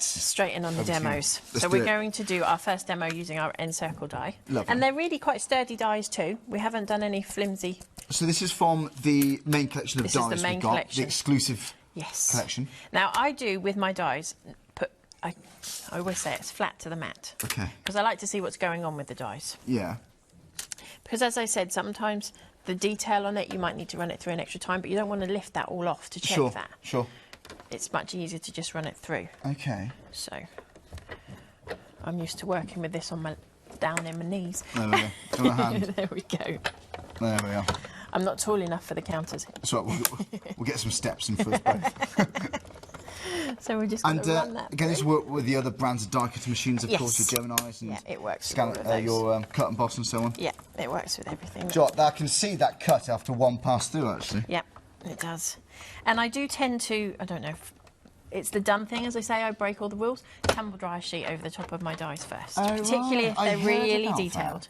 straight in on the demos. So do we're it. going to do our first demo using our Encircle die. Lovely. And they're really quite sturdy dies too. We haven't done any flimsy. So this is from the main collection of This is dies the main we've got, collection. the exclusive Yes. collection. Now I do with my dies I always say it's flat to the mat. Okay. Because I like to see what's going on with the dies. Yeah. Because as I said, sometimes the detail on it, you might need to run it through an extra time, but you don't want to lift that all off to check that. Sure. It's much easier to just run it through. Okay. So I'm used to working with this on my down in my knees. There we go. On the hand. There we go. There we are. I'm not tall enough for the counters. That's right, we'll get some steps in for us both. So we're just going to run that again, through. this work with the other brands of die cutting machines, of Yes. course, your Gemini's and Yeah, it works with scan, all of those. your cut and boss and so on. Yeah, it works with everything. Do you know what, I can see that cut after one pass through, actually. Yeah, it does. And I do tend to, I don't know, it's the done thing, as I say, I break all the rules, tumble dry a sheet over the top of my dies first. Oh, particularly right. if I they're heard really about detailed.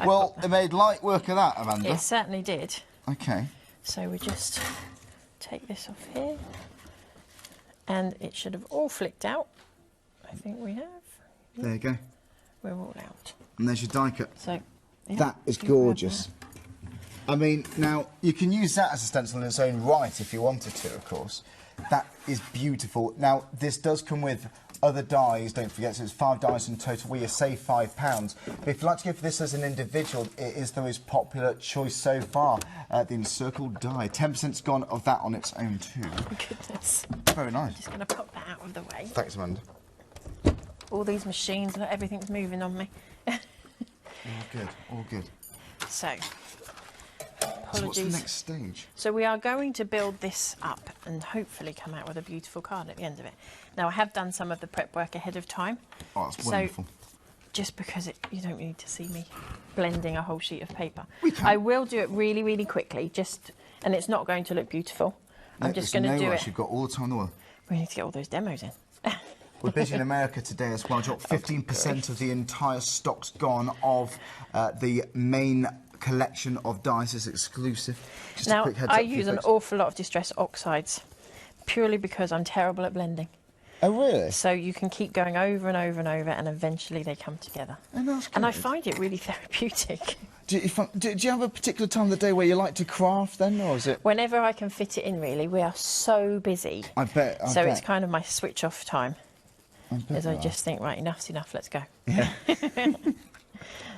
Well, they made light work of that, Amanda. It certainly did. Okay. So we just take this off here. And it should have all flicked out. I think we have. There you go. We're all out. And there's your die cut. So yeah, That is you grab gorgeous. I mean, now, you can use that as a stencil in its own right if you wanted to, of course. That is beautiful. Now, this does come with other dies, don't forget, so it's 5 dies in total, where you save £5. But if you'd like to go for this as an individual, it is the most popular choice so far, the Encircle die. 10%'s gone of that on its own too. Oh, goodness. Very nice. Just going to pop that out of the way. Thanks, Amanda. All these machines, look, everything's moving on me. All good, all good. So, apologies. So what's the next stage? So we are going to build this up and hopefully come out with a beautiful card at the end of it. Now I have done some of the prep work ahead of time. Oh, that's wonderful. Just because you don't need to see me blending a whole sheet of paper. We can. I will do it really, really quickly, and it's not going to look beautiful. I'm just going to do it. You've got all the time in the world. We need to get all those demos in. We're busy in America today as well. 15% of the entire stock's gone of the main collection of dies is exclusive. Just Now, a quick heads I up for you use an folks. awful lot of distress oxides, purely because I'm terrible at blending. Oh, really? So you can keep going over and over and over, and eventually they come together. Oh, that's And I good. find it really therapeutic. Do you have a particular time of the day where you like to craft then, or is it? Whenever I can fit it in, really. We are so busy. I bet. So it's kind of my switch-off time. I bet As I you are. just think, right, enough's enough, let's go. Yeah.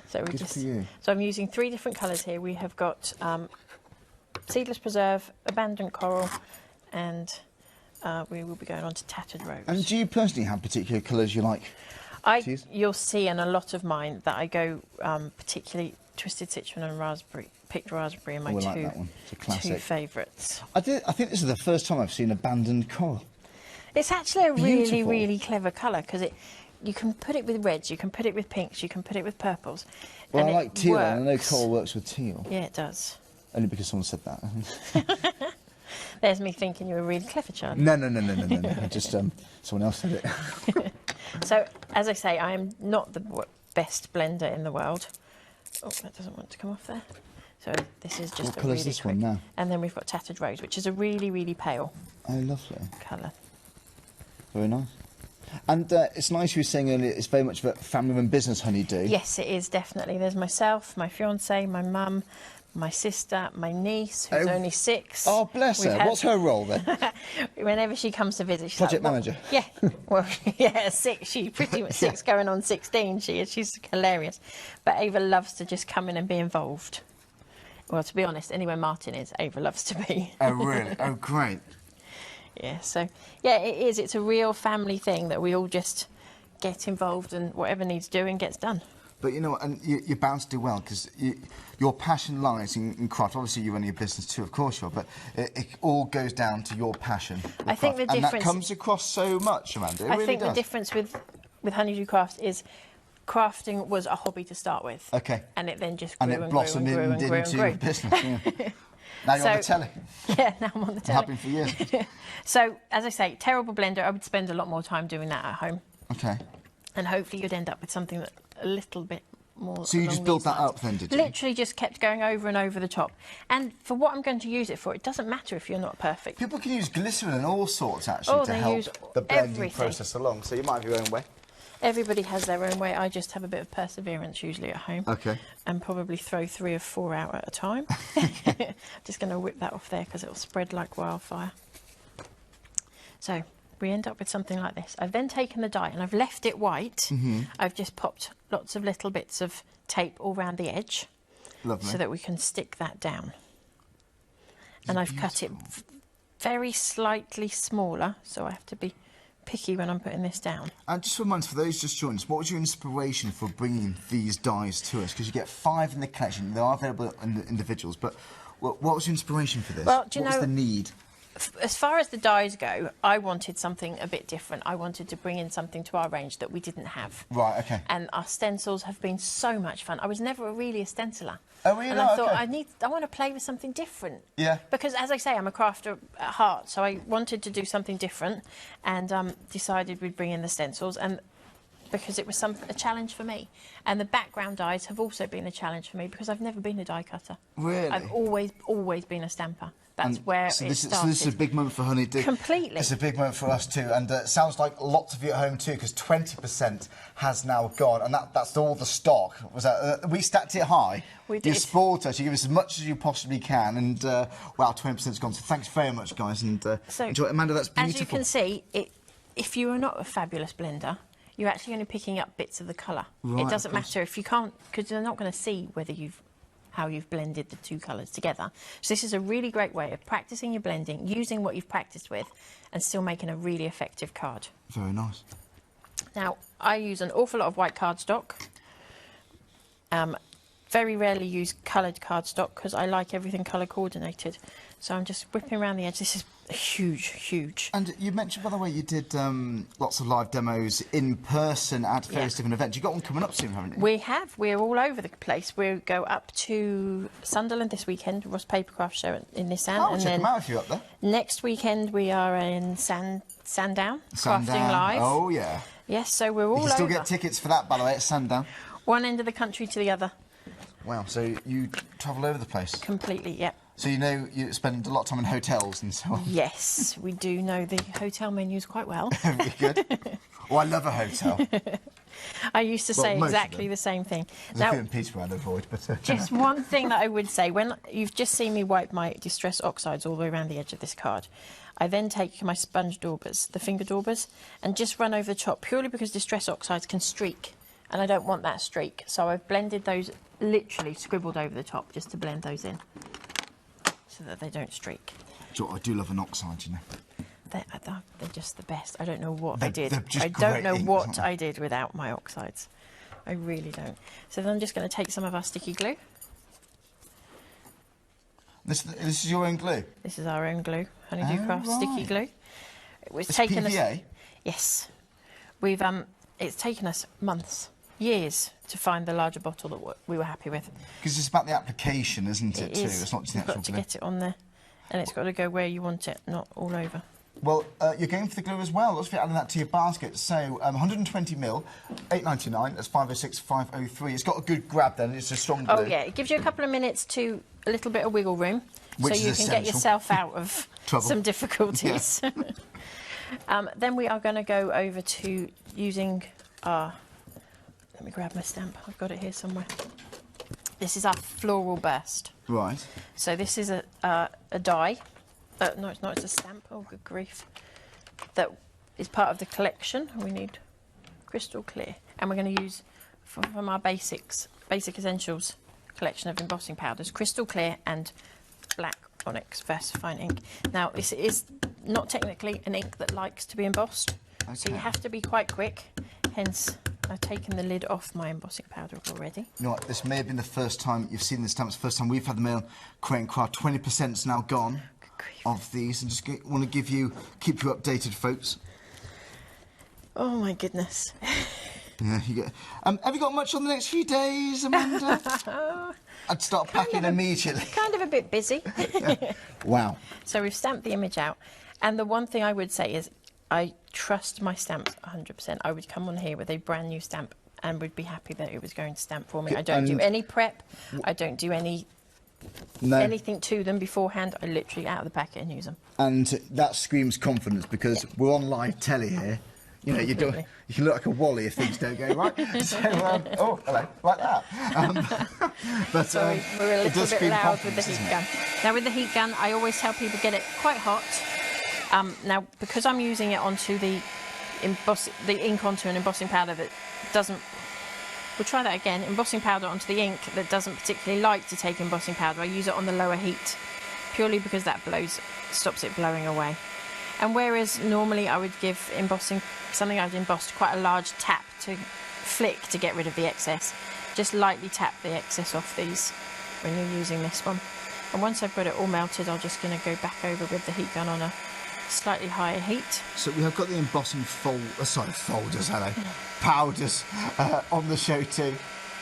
So we Good just. for you. So I'm using 3 different colours here. We have got Seedless Preserve, Abandoned Coral, and we will be going on to Tattered Rose. And do you personally have particular colours you like? You'll see in a lot of mine that I go particularly Twisted Citron and Raspberry, Picked Raspberry are my I like that one. It's a two classic. favourites. I think this is the first time I've seen Abandoned Coral. It's actually a really, Beautiful. really clever colour because you can put it with reds, you can put it with pinks, you can put it with purples. Well, and I like teal, and I know works. coral works with teal. Yeah, it does. Only because someone said that. There's me thinking you're a really clever child. No. I just someone else said it. So, as I say, I am not the best blender in the world. Oh, that doesn't want to come off there. So this is just What a colour's really this quick. one now? And then we've got Tattered Rose, which is a really, really pale Oh, lovely. colour. Very nice. And it's nice you were saying earlier it's very much of a family-run business, Honeydew. Yes, it is, definitely. There's myself, my fiancé, my mum, my sister, my niece, who's only 6. Oh, bless her. What's her role then? Whenever she comes to visit, she's Project like, manager. Yeah, well, yeah, 6. She's pretty much 6 going on 16. She is. She's hilarious. But Ava loves to just come in and be involved. Well, to be honest, anywhere Martin is, Ava loves to be. Oh, really? Oh, great. Yeah, so, yeah, it is. It's a real family thing that we all just get involved and whatever needs doing gets done. But you know what, and you're bound to do well because your passion lies in craft. Obviously, you run your business too, of course you are, but it all goes down to your passion. I think the and that difference- comes across so much, Amanda. It I really think does. the difference with Honeydew Crafts is crafting was a hobby to start with. Okay. And it then just And grew it and blossomed grew and grew and into grew your and grew. business. Yeah. Now you're on the telly. Yeah, now I'm on the telly. Happened for years. So, as I say, terrible blender. I would spend a lot more time doing that at home. Okay. And hopefully you'd end up with something that a little bit more. So you just along built these that lines. up then, did you? Literally just kept going over and over the top. And for what I'm going to use it for, it doesn't matter if you're not perfect. People can use glycerin and all sorts actually Oh, to they help use the blending everything. process along. So you might have your own way. Everybody has their own way. I just have a bit of perseverance usually at home. Okay. And probably throw 3 or 4 out at a time. Just going to whip that off there because it'll spread like wildfire. So we end up with something like this. I've then taken the dye and I've left it white. I've just popped lots of little bits of tape all around the edge. Lovely. So that we can stick that down. And I've cut it very slightly smaller, so I have to be picky when I'm putting this down. And just remind us, for those just joining us, what was your inspiration for bringing these dyes to us? Because you get 5 in the collection. They are available in the individuals, but what was your inspiration for this? Well, do you what was know, the need? As far as the dyes go, I wanted something a bit different. I wanted to bring in something to our range that we didn't have. Right, okay. And our stencils have been so much fun. I was never really a stenciler. Oh, really? And I thought, Okay. I want to play with something different. Yeah. Because, as I say, I'm a crafter at heart, so I wanted to do something different and decided we'd bring in the stencils. And because it was a challenge for me. And the background dyes have also been a challenge for me because I've never been a die cutter. Really? I've always been a stamper. That's where so it this, started. So this is a big moment for Honey. Completely. It's a big moment for us too, and it sounds like lots of you at home too, because 20% has now gone, and that's all the stock. Was that we stacked it high? We You did. spoiled us. You give us as much as you possibly can, and wow, 20%'s gone. So thanks very much, guys, and enjoy it. Amanda, that's beautiful. As you can see, if you are not a fabulous blender, you're actually only picking up bits of the colour. Right, It doesn't of course. matter if you can't, because you're not going to see whether how you've blended the 2 colours together. So this is a really great way of practicing your blending, using what you've practiced with, and still making a really effective card. Very nice. Now, I use an awful lot of white cardstock. Very rarely use coloured cardstock because I like everything colour coordinated. So I'm just whipping around the edge. This is huge. And you mentioned, by the way, you did lots of live demos in person at various different events. You've got one coming up soon, haven't you? We have. We're all over the place. We'll go up to Sunderland this weekend, Ross Papercraft Show in Nissan. Oh, and check then them out if you're up there. next weekend we are in Sandown, Crafting Sandown. Live. Oh, yeah. Yes, so we're all You can still over. get tickets for that, by the way, at Sandown. One end of the country to the other. Wow, so you travel over the place. Completely, yeah. So you know you spend a lot of time in hotels and so on. Yes, we do know the hotel menus quite well. Very good. Oh, I love a hotel. I used to say most of exactly them. the same thing. There's a few in Peterborough I'd avoid, but... Just one thing that I would say, when you've just seen me wipe my Distress Oxides all the way around the edge of this card, I then take my sponge daubers, the finger daubers, and just run over the top, purely because Distress Oxides can streak, and I don't want that streak. So I've blended those, literally scribbled over the top, just to blend those in, so that they don't streak. I do love an oxide, you know. They're just the best. I don't know what I They're did. just I don't great know inks, what aren't they? I did without my oxides. I really don't. So then I'm just going to take some of our sticky glue. This is your own glue? This is our own glue, Honeydew Craft sticky right. glue. It was It's taken us. PVA? Yes, we've it's taken us months, years to find the larger bottle that we were happy with. Because it's about the application, isn't it, too? is. It's not just the You've actual got to glue. get it on there, and it's got to go where you want it, not all over. Well, you're going for the glue as well. Let's be adding that to your basket. So 120ml, £8.99. That's 506, 503. It's got a good grab then. It's a strong glue. Oh yeah, it gives you a couple of minutes to a little bit of wiggle room, Which so you is can get essential. yourself out of Trouble. some difficulties. Then we are going to go over to using our. Let me grab my stamp. I've got it here somewhere. This is our floral burst. Right. So this is a die. No, it's not. It's a stamp. Oh, good grief! That is part of the collection. We need crystal clear, and we're going to use from our basic essentials collection of embossing powders, crystal clear and black onyx VersaFine ink. Now, this is not technically an ink that likes to be embossed, so you Okay. have to be quite quick. Hence, I've taken the lid off my embossing powder already. You know what? This may have been the first time you've seen the stamps. The first time we've had them in Create and Craft. 20%'s now gone Good grief. of these, and just want to keep you updated, folks. Oh my goodness. Yeah, you get. Have you got much on the next few days, Amanda? I'd start packing immediately. Kind of a bit busy. Wow. So we've stamped the image out. And the one thing I would say is I trust my stamps 100%. I would come on here with a brand new stamp and would be happy that it was going to stamp for me. I don't do any prep. I don't do anything to them beforehand. I literally out of the packet and use them. And that screams confidence, because we're on live telly here. You know, you can look like a Wally if things don't go right. So, oh, hello, like that. But Sorry, we're a it little does bit scream loud with the confidence, heat doesn't gun. Now with the heat gun, I always tell people get it quite hot. Now because I'm using it onto the ink onto an embossing powder that doesn't. We'll try that again. Embossing powder onto the ink that doesn't particularly like to take embossing powder. I use it on the lower heat, purely because that stops it blowing away. And whereas normally I would give embossing, something I've embossed, quite a large tap to flick to get rid of the excess, just lightly tap the excess off these when you're using this one. And once I've got it all melted, I'm just going to go back over with the heat gun on a slightly higher heat. So we have got the embossing folders, powders on the show too.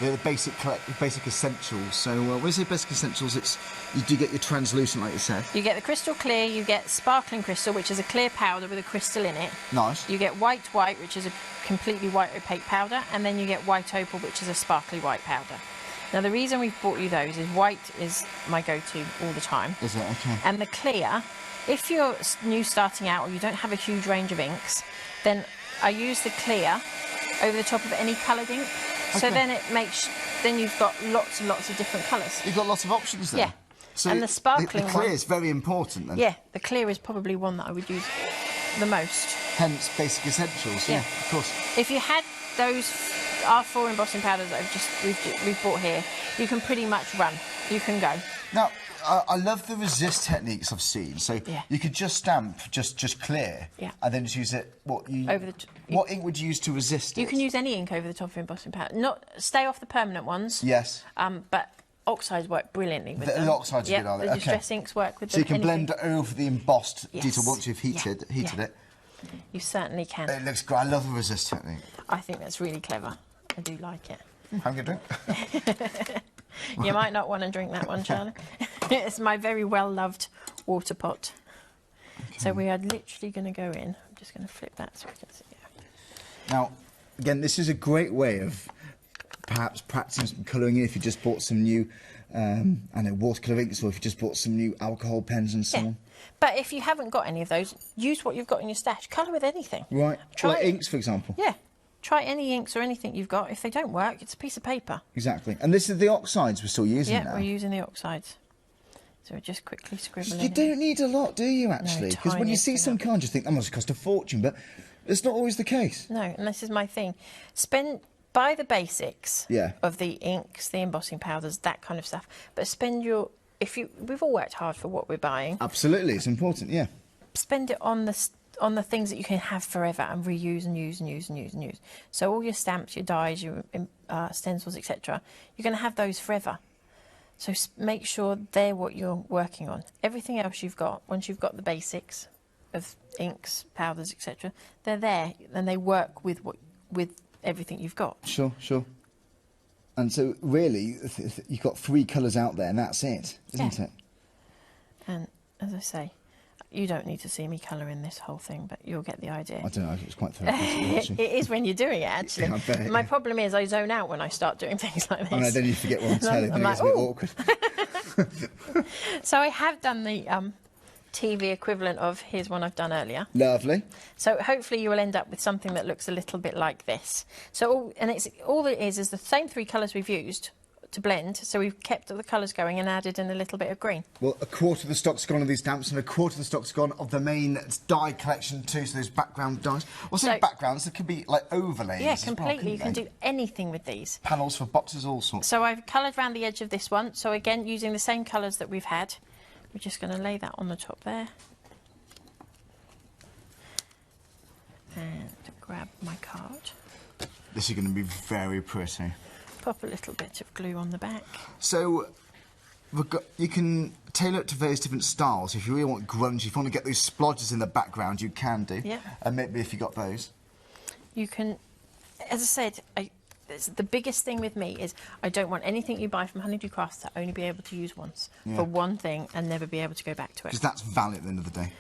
The basic essentials. So when we say basic essentials, you do get your translucent, like you said. You get the crystal clear, you get sparkling crystal, which is a clear powder with a crystal in it. Nice. You get white, which is a completely white opaque powder, and then you get white opal, which is a sparkly white powder. Now the reason we've bought you those is white is my go-to all the time. Is it? Okay. And the clear, if you're new starting out or you don't have a huge range of inks, then I use the clear over the top of any coloured ink. So then then you've got lots and lots of different colours. You've got lots of options there. Yeah. So and the sparkling the clear one is very important then. Yeah, the clear is probably one that I would use the most. Hence basic essentials. Yeah, of course. If you had those R4 embossing powders that we've bought here, you can pretty much run. You can go. Now, I love the resist techniques I've seen. So you could just stamp just clear, and then just use it. What ink would you use to resist it? You can use any ink over the top of embossing powder. Not stay off the permanent ones. Yes. But oxides work brilliantly with them. The oxides are good, are they? The distress inks work with them. So you can blend over the embossed detail once you've heated it. You certainly can. It looks great. I love the resist technique. I think that's really clever. I do like it. Have a good drink. You might not want to drink that one, Charlie. It's my very well-loved water pot. Okay. So we are literally going to go in. I'm just going to flip that so we can see it. Now, again, this is a great way of perhaps practicing some colouring if you just bought some new watercolour inks, or if you just bought some new alcohol pens and so on. But if you haven't got any of those, use what you've got in your stash. Colour with anything. Right. Like inks, for example. Yeah. Try any inks or anything you've got. If they don't work, it's a piece of paper. Exactly. And this is the oxides we're still using now. Yeah, we're using the oxides. So we're just quickly scribbling. You don't need a lot, do you, actually? Because when you see some cards, you think that must cost a fortune, but it's not always the case. No, and this is my thing. Buy the basics of the inks, the embossing powders, that kind of stuff. But we've all worked hard for what we're buying. Absolutely, it's important, yeah. Spend it on the things that you can have forever and reuse and use and use and use and use. So all your stamps, your dies, your stencils, etc., you're going to have those forever. So make sure they're what you're working on. Everything else you've got, once you've got the basics of inks, powders, etc., they're there and they work with everything you've got. Sure. And so really, you've got 3 colours out there and that's it, isn't it? And as I say, you don't need to see me colouring this whole thing, but you'll get the idea. I don't know, it's quite therapeutic. It is when you're doing it, actually. Yeah, I bet. My problem is I zone out when I start doing things like this. I know, then you forget what I'm telling you, it's a bit awkward. So I have done the TV equivalent of here's one I've done earlier. Lovely. So hopefully you will end up with something that looks a little bit like this. So all it is the same 3 colours we've used to blend, so we've kept the colours going and added in a little bit of green. Well, a quarter of the stock's gone of these stamps and a quarter of the stock's gone of the main die collection too, so those background dies. Well, so backgrounds, there could be like overlays. Yeah, completely. You can do anything with these. Panels for boxes, all sorts. So I've coloured around the edge of this one, so again, using the same colours that we've had. We're just going to lay that on the top there. And grab my card. This is going to be very pretty. Pop a little bit of glue on the back. So you can tailor it to various different styles. If you really want grunge, if you want to get those splodges in the background, you can do. Yeah. And maybe if you got those. You can, as I said, the biggest thing with me is I don't want anything you buy from Honeydew Crafts to only be able to use once for one thing and never be able to go back to it. Because that's value at the end of the day.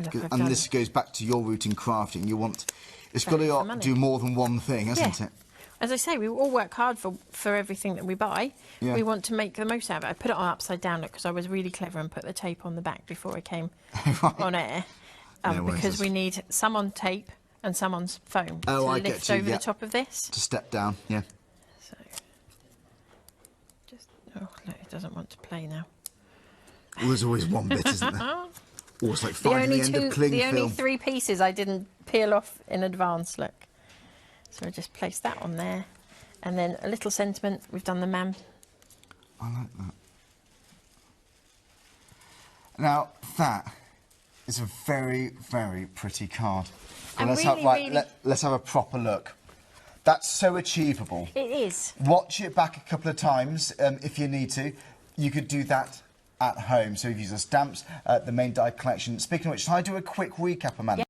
Look, I've And done this goes back to your route in crafting. You want, it's got value for to money. do more than one thing, hasn't Yeah. it? As I say, we all work hard for everything that we buy. Yeah. We want to make the most out of it. I put it on upside down because I was really clever and put the tape on the back before I came Right. on air. No worries, Because that's- we need some on tape and some on foam Oh, to I lift get you, over yeah. the top of this. To step down, yeah. So, just oh look, it doesn't want to play now. Well, there's always one bit, isn't there? Oh, it's like The finding only the end of cling the only film. 3 pieces I didn't peel off in advance. Look, so I just place that on there, and then a little sentiment. We've done the man. I like that. Now, that is a very, very pretty card. And let's really, have, right, really- let's have a proper look. That's so achievable. It is. Watch it back a couple of times if you need to. You could do that at home. So if you use the stamps, the main die collection. Speaking of which, shall I do a quick recap, Amanda?